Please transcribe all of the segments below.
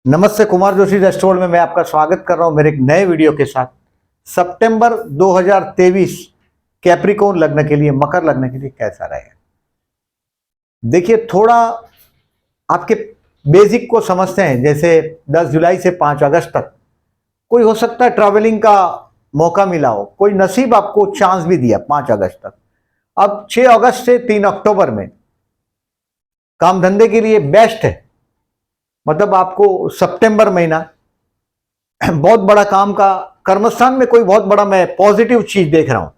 नमस्ते, कुमार जोशी रेस्टोरेंट में मैं आपका स्वागत कर रहा हूं मेरे एक नए वीडियो के साथ। सितंबर 2023 कैप्रिकॉर्न लग्न के लिए, मकर लग्न के लिए कैसा रहेगा? देखिए, थोड़ा आपके बेसिक को समझते हैं। जैसे 10 जुलाई से 5 अगस्त तक कोई हो सकता है ट्रैवलिंग का मौका मिला हो, कोई नसीब आपको चांस भी दिया 5 अगस्त तक। अब 6 अगस्त से 3 अक्टूबर में काम धंधे के लिए बेस्ट है। मतलब आपको सितंबर महीना बहुत बड़ा काम का, कर्मस्थान में कोई बहुत बड़ा मैं पॉजिटिव चीज देख रहा हूं।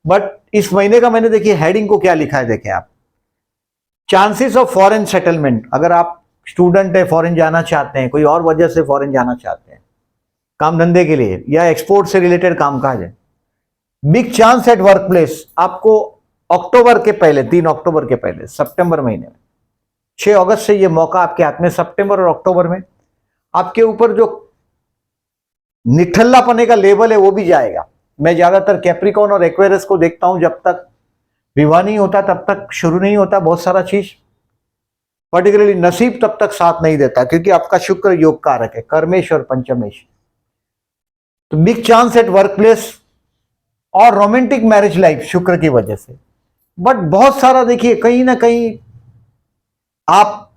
बट इस महीने का मैंने देखिए हेडिंग को क्या लिखा है, देखें आप। Chances of foreign settlement. अगर आप स्टूडेंट है, फॉरेन जाना चाहते हैं, कोई और वजह से फॉरेन जाना चाहते हैं काम धंधे के लिए या एक्सपोर्ट से रिलेटेड कामकाज है, big chance at work place. आपको अक्टूबर के पहले, 3 अक्टूबर के पहले, सितंबर महीने में 6 अगस्त से ये मौका आपके हाथ में। सितंबर और अक्टूबर में आपके ऊपर जो निठल्ला पने का लेवल है वो भी जाएगा। मैं ज्यादातर कैप्रिकॉर्न और एक्वेरियस को देखता हूं, जब तक विवाह नहीं होता तब तक शुरू नहीं होता बहुत सारा चीज। पर्टिकुलरली नसीब तब तक साथ नहीं देता, क्योंकि आपका शुक्र योग कारक है, कर्मेश और पंचमेश। तो big chance at work place और रोमांटिक मैरिज लाइफ शुक्र की वजह से। बट बहुत सारा देखिए, कहीं ना कहीं आप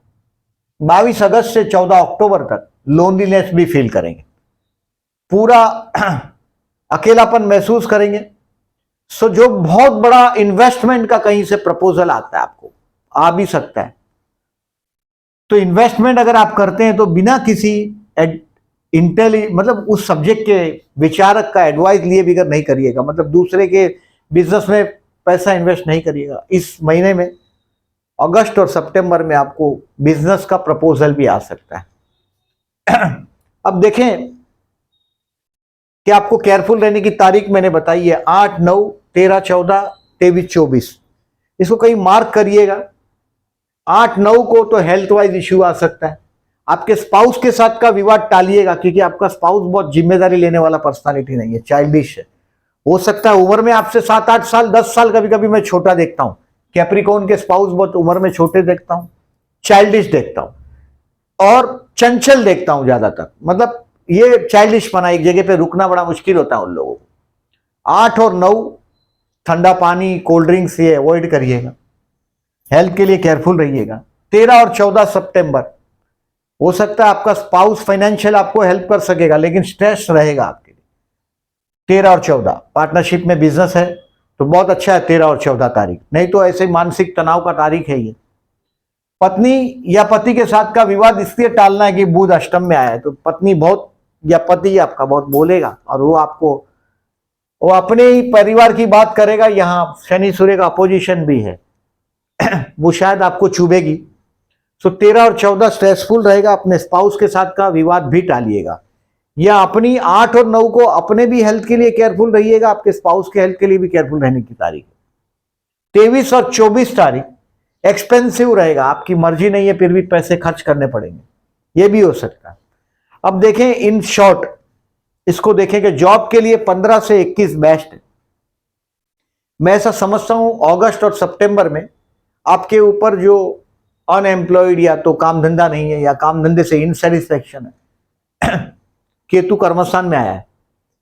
22 अगस्त से 14 अक्टूबर तक लोनलीनेस भी फील करेंगे, पूरा अकेलापन महसूस करेंगे। सो जो बहुत बड़ा इन्वेस्टमेंट का कहीं से प्रपोजल आता है, आपको आ भी सकता है, तो इन्वेस्टमेंट अगर आप करते हैं तो बिना किसी मतलब उस सब्जेक्ट के विचारक का एडवाइस लिए बिगर नहीं करिएगा। मतलब दूसरे के बिजनेस में पैसा इन्वेस्ट नहीं करिएगा। इस महीने में अगस्त और सितंबर में आपको बिजनेस का प्रपोजल भी आ सकता है। अब देखें कि आपको केयरफुल रहने की तारीख मैंने बताई है, 8, 9, 13, 14, 23, 24। इसको कहीं मार्क करिएगा। 8, 9 को तो हेल्थ वाइज इश्यू आ सकता है। आपके स्पाउस के साथ का विवाद टालिएगा, क्योंकि आपका स्पाउस बहुत जिम्मेदारी लेने वाला पर्सनालिटी नहीं है, चाइल्डिश है। हो सकता है उम्र में आपसे 7, 8 साल, 10 साल कभी कभी मैं छोटा देखता हूं। कैप्रिकॉर्न के स्पाउस बहुत उम्र में छोटे देखता हूं, चाइल्डिश देखता हूं और चंचल देखता हूं ज्यादातर। मतलब ये चाइल्डिश पना, एक जगह पे रुकना बड़ा मुश्किल होता है उन लोगों को। 8 और 9 ठंडा पानी, कोल्ड ड्रिंक्स ये अवॉइड करिएगा, हेल्थ के लिए केयरफुल रहिएगा। 13 और 14 सितंबर हो सकता है आपका स्पाउस फाइनेंशियल आपको हेल्प कर सकेगा, लेकिन स्ट्रेस रहेगा आपके लिए। 13 और 14 पार्टनरशिप में बिजनेस है तो बहुत अच्छा है 13 और 14 तारीख। नहीं तो ऐसे मानसिक तनाव का तारीख है ये। पत्नी या पति के साथ का विवाद इसलिए टालना है कि बुध अष्टम में आया है, तो पत्नी बहुत या पति आपका बहुत बोलेगा और वो अपने ही परिवार की बात करेगा। यहां शनि सूर्य का अपोजिशन भी है, वो शायद आपको चुभेगी। सो 13 और 14 स्ट्रेसफुल रहेगा। अपने स्पाउस के साथ का विवाद भी टालिएगा, या अपनी 8 और 9 को अपने भी हेल्थ के लिए केयरफुल रहिएगा, आपके स्पाउस के हेल्थ के लिए भी केयरफुल रहने की तारीख है। 23 और 24 तारीख एक्सपेंसिव रहेगा, आपकी मर्जी नहीं है फिर भी पैसे खर्च करने पड़ेंगे, ये भी हो सकता है। अब देखें इन शॉर्ट, इसको देखें कि जॉब के लिए 15 से 21 बेस्ट है। मैं ऐसा समझता हूं अगस्त और सितंबर में आपके ऊपर जो अनएम्प्लॉयड या तो काम धंधा नहीं है या काम धंधे से इनसेटिस्फैक्शन है, केतु कर्मस्थान में आया है।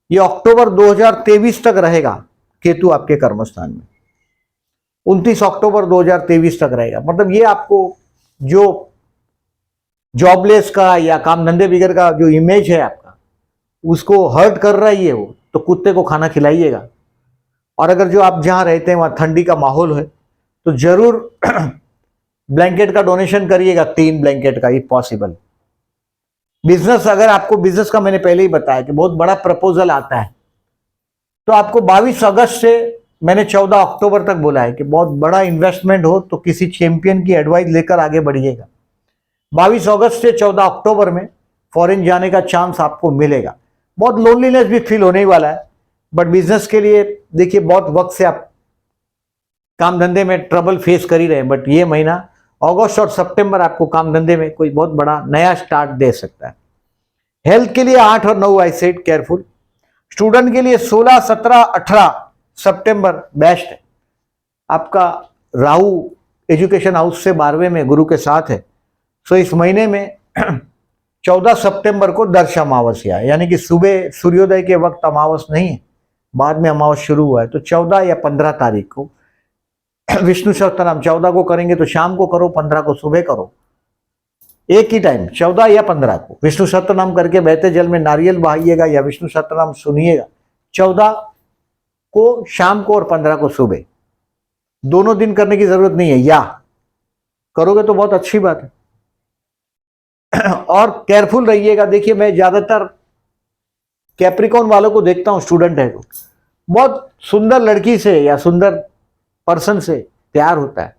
ये अक्टूबर 2023 तक रहेगा केतु आपके कर्मस्थान में, 29 अक्टूबर 2023 तक रहेगा। मतलब ये आपको जो जॉबलेस का या काम धंधे बिगड़ का जो इमेज है आपका, उसको हर्ट कर रही है वो, तो कुत्ते को खाना खिलाइएगा। और अगर जो आप जहां रहते हैं वहां ठंडी का माहौल है तो जरूर ब्लैंकेट का डोनेशन करिएगा, 3 ब्लैंकेट का इफ पॉसिबल। बिजनेस, अगर आपको बिजनेस का मैंने पहले ही बताया कि बहुत बड़ा प्रपोजल आता है, तो आपको 22 अगस्त से मैंने 14 अक्टूबर तक बोला है कि बहुत बड़ा इन्वेस्टमेंट हो तो किसी चैंपियन की एडवाइस लेकर आगे बढ़िएगा। 22 अगस्त से 14 अक्टूबर में फॉरेन जाने का चांस आपको मिलेगा। बहुत लोनलीनेस भी फील होने वाला है, बट बिजनेस के लिए देखिए बहुत वक्त से आप काम धंधे में ट्रबल फेस कर ही रहे हैं। बट ये महीना अगस्त और सितंबर आपको काम धंधे में कोई बहुत बड़ा नया स्टार्ट दे सकता है। हेल्थ के लिए 8 और 9 आई सेड केयरफुल। स्टूडेंट के लिए 16, 17, 18 सितंबर बेस्ट है। आपका राहु एजुकेशन हाउस से 12वें में गुरु के साथ है, सो इस महीने में 14 सितंबर को दर्श अमावस्या है, यानी कि सुबह सूर्योदय के वक्त अमावस नहीं है, बाद में अमावस शुरू हुआ है। तो 14 या 15 तारीख को विष्णु सहस्त्रनाम 14 को करेंगे तो शाम को करो, 15 को सुबह करो, एक ही टाइम 14 या 15 को विष्णु सहस्त्रनाम करके बहते जल में नारियल बहाइएगा या विष्णु सहस्त्रनाम सुनिएगा। 14 को शाम को और 15 को सुबह, दोनों दिन करने की जरूरत नहीं है, या करोगे तो बहुत अच्छी बात है। और केयरफुल रहिएगा। देखिए मैं ज्यादातर कैप्रिकॉन वालों को देखता हूं, स्टूडेंट है तो बहुत सुंदर लड़की से या सुंदर पर्सन से प्यार होता है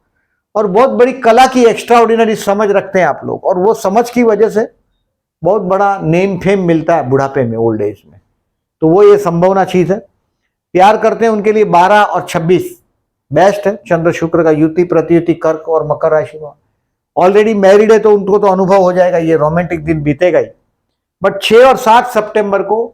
और बहुत बड़ी कला की एक्स्ट्रा ऑर्डिनरी समझ रखते हैं आप लोग, और वो समझ की वजह से बहुत बड़ा नेम फेम मिलता है बुढ़ापे में, ओल्ड एज में। तो वो ये संभावना चीज है। प्यार करते हैं उनके लिए 12 और 26 बेस्ट है। चंद्र शुक्र का युति प्रतियुति कर्क और मकर राशि में। ऑलरेडी मैरिड है तो उनको तो अनुभव हो जाएगा, ये रोमांटिक दिन बीतेगा ही। बट 6 और 7 सितंबर को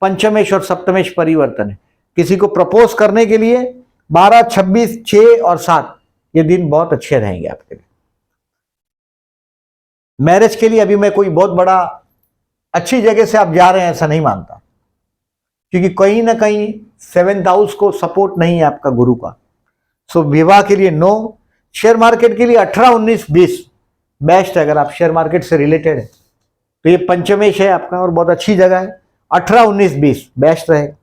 पंचमेश और सप्तमेश परिवर्तन है। किसी को प्रपोज करने के लिए 12, 26, 6 और 7 ये दिन बहुत अच्छे रहेंगे आपके लिए। मैरिज के लिए अभी मैं कोई बहुत बड़ा अच्छी जगह से आप जा रहे हैं ऐसा नहीं मानता, क्योंकि कहीं ना कहीं 7th हाउस को सपोर्ट नहीं है आपका गुरु का। सो विवाह के लिए नो। शेयर मार्केट के लिए 18, 19, 20 बेस्ट है। अगर आप शेयर मार्केट से रिलेटेड है तो ये पंचमेश है आपका और बहुत अच्छी जगह है। 18, 19, 20 बेस्ट रहेगा।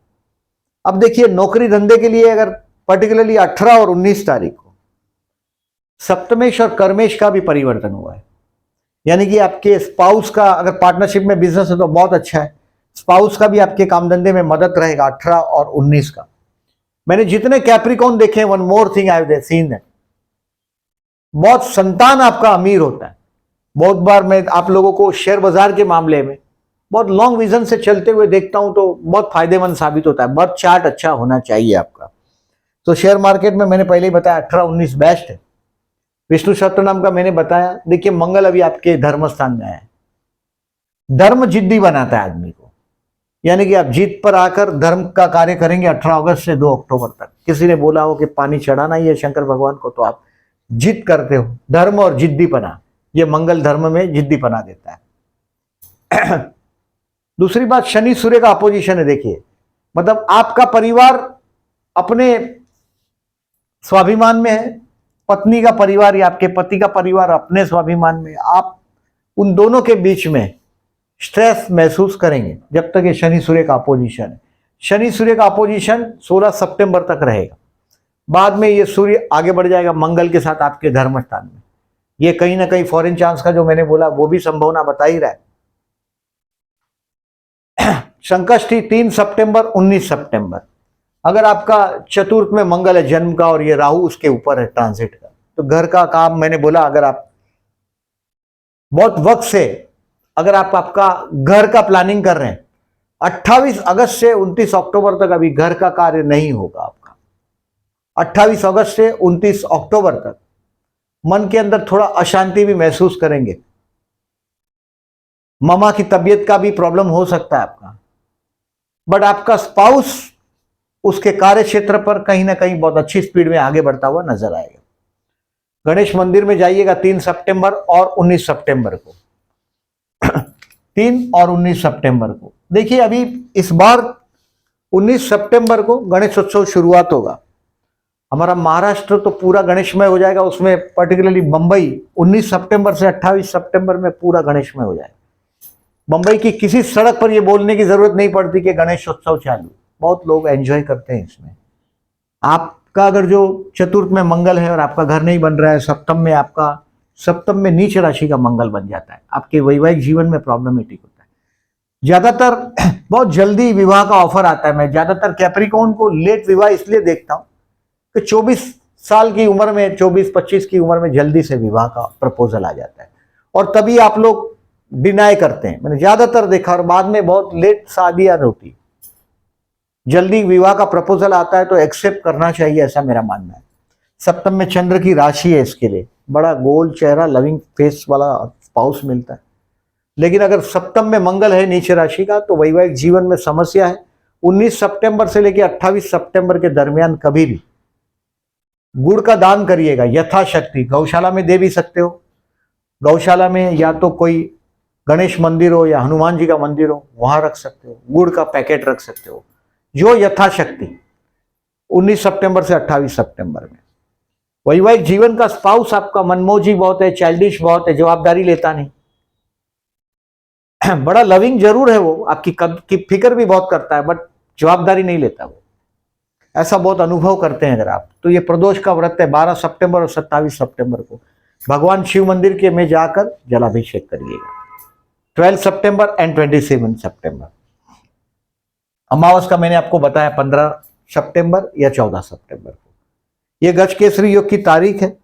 अब देखिए नौकरी धंधे के लिए अगर पर्टिकुलरली 18 और 19 तारीख को सप्तमेश और कर्मेश का भी परिवर्तन हुआ है, यानी कि आपके स्पाउस का अगर पार्टनरशिप में बिजनेस है तो बहुत अच्छा है। स्पाउस का भी आपके काम धंधे में मदद रहेगा 18 और 19 का। मैंने जितने कैप्रिकॉन देखे, one more thing I have seen that, बहुत संतान आपका अमीर होता है। बहुत बार मैं आप लोगों को शेयर बाजार के मामले में बहुत लॉन्ग विजन से चलते हुए देखता हूं तो बहुत फायदेमंद साबित होता है। बर्थ चार्ट अच्छा होना चाहिए आपका। तो शेयर मार्केट में मैंने पहले ही बताया 18, 19 बेस्ट है। विष्णु सहस्त्रनाम का मैंने बताया। देखिए मंगल अभी आपके धर्म स्थान में है। धर्म जिद्दी बनाता है आदमी को, यानी कि आप जीत पर आकर धर्म का कार्य करेंगे 18 अगस्त से 2 अक्टूबर तक। किसी ने बोला हो कि पानी चढ़ाना ही है शंकर भगवान को, तो आप जिद करते हो। धर्म और जिद्दीपना, ये मंगल धर्म में जिद्दीपना देता है। दूसरी बात, शनि सूर्य का अपोजिशन है। देखिए मतलब आपका परिवार अपने स्वाभिमान में है, पत्नी का परिवार या आपके पति का परिवार अपने स्वाभिमान में। आप उन दोनों के बीच में स्ट्रेस महसूस करेंगे जब तक ये शनि सूर्य का अपोजिशन है। शनि सूर्य का अपोजिशन 16 सितंबर तक रहेगा। बाद में ये सूर्य आगे बढ़ जाएगा मंगल के साथ आपके धर्म स्थान में। ये कहीं ना कहीं फॉरेन चांस का जो मैंने बोला वो भी संभावना बता ही रहा है। संकष्टी 3 सितंबर, 19 सितंबर। अगर आपका चतुर्थ में मंगल है जन्म का और ये राहु उसके ऊपर है ट्रांजिट का, तो घर का काम मैंने बोला, अगर आप बहुत वक्त से अगर आप आपका घर का प्लानिंग कर रहे हैं, 28 अगस्त से 29 अक्टूबर तक अभी घर का कार्य नहीं होगा आपका। 28 अगस्त से 29 अक्टूबर तक मन के अंदर थोड़ा अशांति भी महसूस करेंगे। मामा की तबीयत का भी प्रॉब्लम हो सकता है आपका। बट आपका स्पाउस उसके कार्य क्षेत्र पर कहीं ना कहीं बहुत अच्छी स्पीड में आगे बढ़ता हुआ नजर आएगा। गणेश मंदिर में जाइएगा 3 सितंबर और 19 सितंबर को। 3 और 19 सितंबर को देखिए, अभी इस बार 19 सितंबर को गणेश उत्सव शुरुआत होगा। हमारा महाराष्ट्र तो पूरा गणेशमय हो जाएगा, उसमें पर्टिकुलरली बंबई 19 सितंबर से 28 सितंबर में पूरा गणेशमय हो जाएगा। बंबई की किसी सड़क पर यह बोलने की जरूरत नहीं पड़ती कि गणेश उत्सव चालू। बहुत लोग एंजॉय करते हैं इसमें। आपका अगर जो चतुर्थ में मंगल है और आपका घर नहीं बन रहा है, सप्तम में आपका, सप्तम में नीच राशि का मंगल बन जाता है, आपके वैवाहिक जीवन में प्रॉब्लमेटिक होता है। ज्यादातर बहुत जल्दी विवाह का ऑफर आता है। मैं ज्यादातर कैप्रिकॉन को लेट विवाह इसलिए देखता हूं कि 24 साल की उम्र में, 24-25 की उम्र में जल्दी से विवाह का प्रपोजल आ जाता है और तभी आप लोग डिनाई करते हैं। मैंने ज्यादातर देखा, और बाद में बहुत लेट शादियां होती। जल्दी विवाह का प्रपोजल आता है तो एक्सेप्ट करना चाहिए, ऐसा मेरा मानना है। सप्तम में चंद्र की राशि है, इसके लिए बड़ा गोल चेहरा, लविंग फेस वाला स्पाउस मिलता है। लेकिन अगर सप्तम में मंगल है नीचे राशि का तो वैवाहिक जीवन में समस्या है। 19 सितंबर से लेकर 28 सितंबर के दरमियान कभी भी गुड़ का दान करिएगा यथाशक्ति। गौशाला में दे भी सकते हो। गौशाला में या तो कोई गणेश मंदिर हो या हनुमान जी का मंदिर हो वहां रख सकते हो, गुड़ का पैकेट रख सकते हो, जो यथाशक्ति 19 सितंबर से 28 सितंबर में। वैवाहिक जीवन का स्पाउस आपका मनमोजी बहुत है, चाइल्डिश बहुत है, जवाबदारी लेता नहीं, बड़ा लविंग जरूर है वो, आपकी फिक्र भी बहुत करता है, बट जवाबदारी नहीं लेता वो, ऐसा बहुत अनुभव करते हैं अगर आप। तो ये प्रदोष का व्रत है 12 सितंबर और 27 सितंबर को भगवान शिव मंदिर के में जाकर जलाभिषेक करिएगा। 12 सितंबर एंड 27 सितंबर। अमावस का मैंने आपको बताया 15 सितंबर या 14 सितंबर को। ये गज केसरी योग की तारीख है,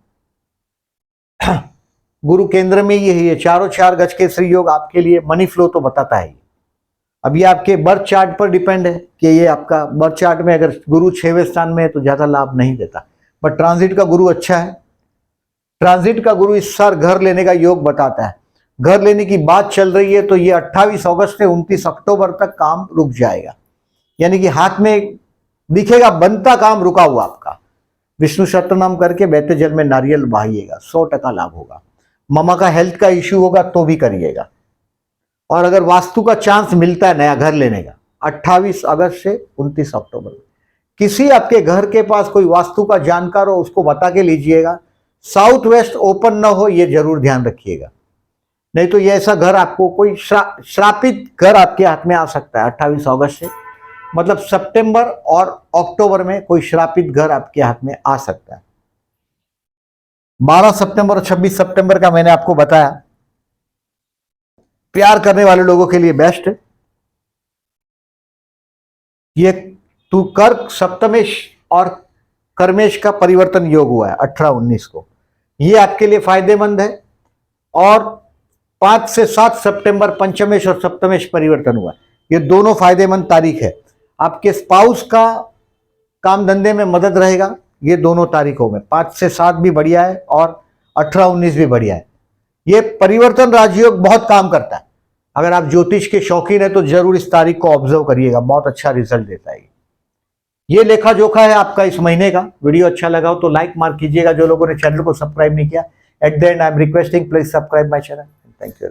गुरु केंद्र में ये है, ये चारों चार गज केसरी योग आपके लिए मनी फ्लो तो बताता है। अब ये आपके बर्थ चार्ट पर डिपेंड है कि ये आपका बर्थ चार्ट में अगर गुरु 6वें स्थान में है तो ज्यादा लाभ नहीं देता, बट ट्रांजिट का गुरु अच्छा है। ट्रांजिट का गुरु इस साल घर लेने का योग बताता है, घर लेने की बात चल रही है तो ये 28 अगस्त से 29 अक्टूबर तक काम रुक जाएगा, यानी कि हाथ में दिखेगा बनता काम रुका हुआ आपका। विष्णु सहस्त्रनाम करके बहते जल में नारियल बहाइएगा, 100% लाभ होगा। मामा का हेल्थ का इश्यू होगा तो भी करिएगा। और अगर वास्तु का चांस मिलता है नया घर लेने का 28 अगस्त से 29 अक्टूबर में, किसी आपके घर के पास कोई वास्तु का जानकार हो उसको बता के लीजिएगा, साउथ वेस्ट ओपन ना हो ये जरूर ध्यान रखिएगा, नहीं तो ये ऐसा घर आपको कोई श्रापित घर आपके हाथ में आ सकता है 28 अगस्त से, मतलब सितंबर और अक्टूबर में कोई श्रापित घर आपके हाथ में आ सकता है। 12 सितंबर और 26 सितंबर का मैंने आपको बताया, प्यार करने वाले लोगों के लिए बेस्ट है। ये तू कर्क सप्तमेश और कर्मेश का परिवर्तन योग हुआ है 18-19 को, ये आपके लिए फायदेमंद है। और 5 से 7 सितंबर पंचमेश और सप्तमेश परिवर्तन हुआ है, ये दोनों फायदेमंद तारीख है। आपके स्पाउस का काम धंधे में मदद रहेगा ये दोनों तारीखों में, 5 से 7 भी बढ़िया है और 18-19 भी बढ़िया है। ये परिवर्तन राजयोग बहुत काम करता है, अगर आप ज्योतिष के शौकीन है तो जरूर इस तारीख को ऑब्जर्व करिएगा, बहुत अच्छा रिजल्ट देता है। ये लेखा जोखा है आपका इस महीने का। वीडियो अच्छा लगा हो तो लाइक मार्क कीजिएगा, जो लोगों ने चैनल को सब्सक्राइब नहीं किया, at the and I am requesting please subscribe my channel. Thank you.